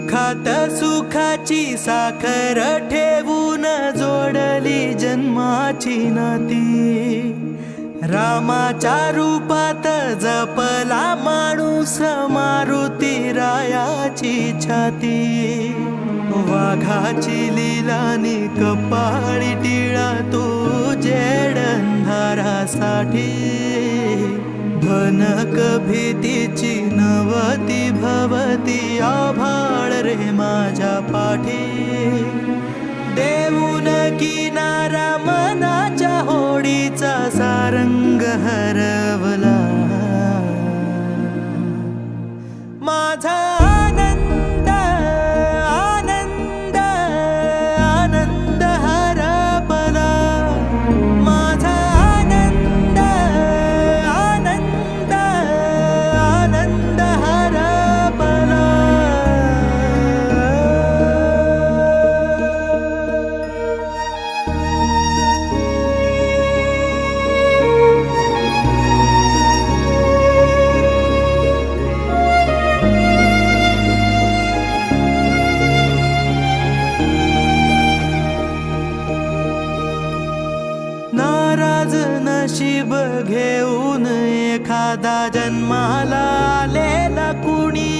दुखात सुखाची साखर ठेवून जोडली जन्माची नाती। रामाच्या रूपात जपला माणूस मारुती रायाची छाती। वाघाची लीलानी कपाळी टिळा तू जेड अंधारासाठी। भनक भीतीची नवती भवती आभाळ रे माझ्या पाठी। देऊन किनारा मनाच्या होडीचा सारंग हरवला। माझा आनंद आनंद आनंद हरपला। माझा आनंद आनंद आनंद हरपला। नाराज नशीब घेऊन एखादा जन्माला आलेला कुणी।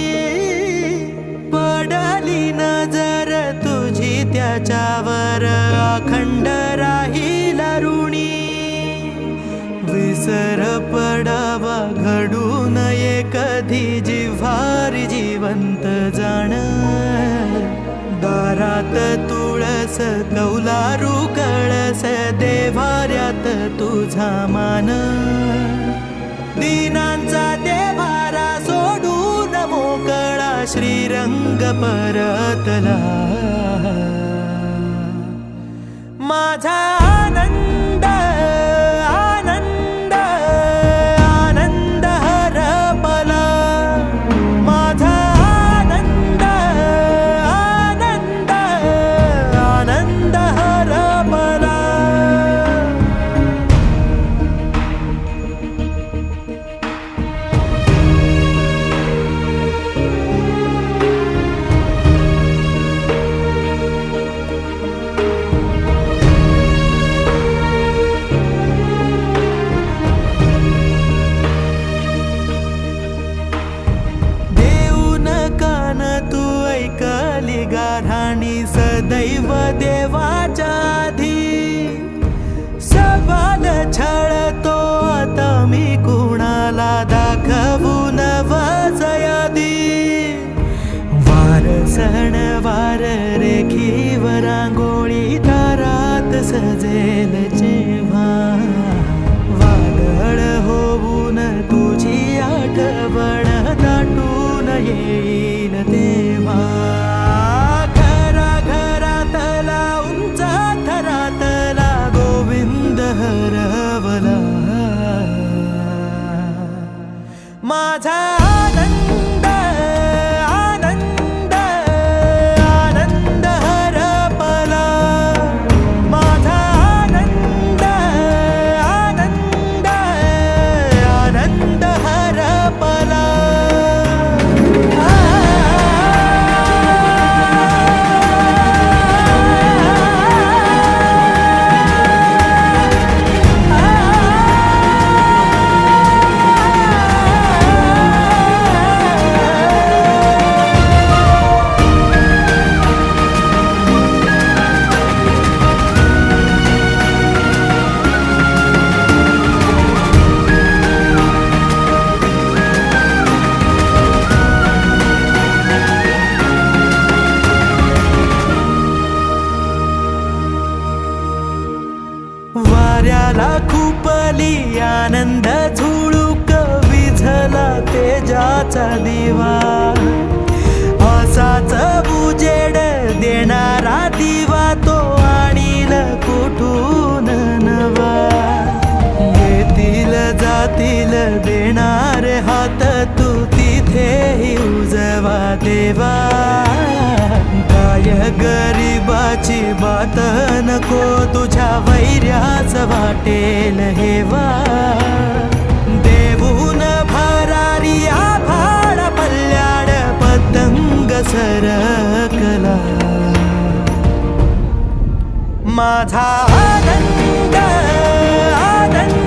पडली नजर तुझी त्याच्यावर अखंड राहील ऋणी। विसर पडावा घडू नये कधी जिव्हारी जिवंत जाण। दारात तुळस कौलारू कळस देवाऱ्यात तुझा मान। दीनांचा देवारा सोडून मोकळा श्रीरंग परतला। माझा आनंद आनंद आनंद हरपला। माझा आनंद आनंद आनंद हरपला। तू ऐकली गाऱ्हाणी सदैव देवाच्या आधी। सवाल छळतो आता मी कुणाला दाखवून वजयादी। वार सणवार रेखीवर रांगोळी दारात सजेल जेव्हा। वादळ होऊन तुझी आठवण दाटून येईल तेव्हा। घरा घरातला उंच थरातला गोविंद हरवला। माझा आनंद आनंद आनंद हरपला। माझा आनंद आनंद आनंद हरपला। वाऱ्याला खुपली आनंद झुळूक विझला तेजाचा दिवा। असाच उजेड देणारा दिवा तो आणील कुठून नवा। येतील जातील देणार हात तू तिथेही उजवा देवा। काय गरीबाची बात नको तुझ्या वैर्याच वाटेल हेवा। देऊन भरारी आभाळ पल्ल्याड पतंग सर माझा आनंद आनंद